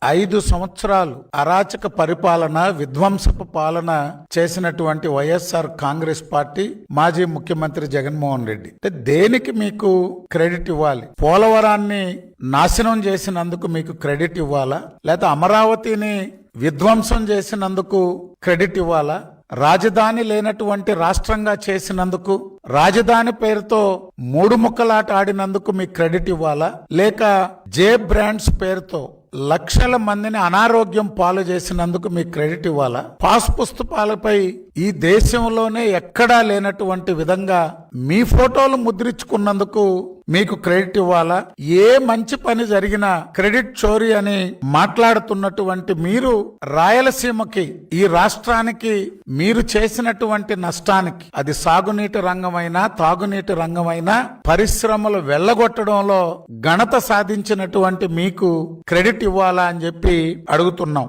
5 సంవత్సరాలు అరాచక పరిపాలన, విధ్వంసపు పాలన చేసినటువంటి వైఎస్ఆర్ కాంగ్రెస్ పార్టీ మాజీ ముఖ్యమంత్రి జగన్మోహన్ రెడ్డి దేనికి మీకు క్రెడిట్ ఇవ్వాలి? పోలవరాన్ని నాశనం చేసినందుకు మీకు క్రెడిట్ ఇవ్వాలా, లేదా అమరావతిని విధ్వంసం చేసినందుకు క్రెడిట్ ఇవ్వాలా, రాజధాని లేనటువంటి రాష్ట్రంగా చేసినందుకు, రాజధాని పేరుతో 3 ముక్కలాట ఆడినందుకు మీకు క్రెడిట్ ఇవ్వాలా, లేక జే బ్రాండ్స్ పేరుతో లక్షల మందిని అనారోగ్యం పాలు చేసినందుకు మీకు క్రెడిట్ ఇవ్వాలా? పాస్ పుస్తకాలపై ఈ దేశంలోనే ఎక్కడా లేనటువంటి విధంగా మీ ఫోటోలు ముద్రించుకున్నందుకు మీకు క్రెడిట్ ఇవ్వాలా? ఏ మంచి పని జరిగినా క్రెడిట్ చోరీ అని మాట్లాడుతున్నటువంటి మీరు రాయలసీమకి, ఈ రాష్ట్రానికి మీరు చేసినటువంటి నష్టానికి, అది సాగునీటి రంగమైనా తాగునీటి రంగమైనా పరిశ్రమలు వెళ్ళగొట్టడంలో ఘనత సాధించినటువంటి మీకు క్రెడిట్ ఇవ్వాలా అని చెప్పి అడుగుతున్నాం.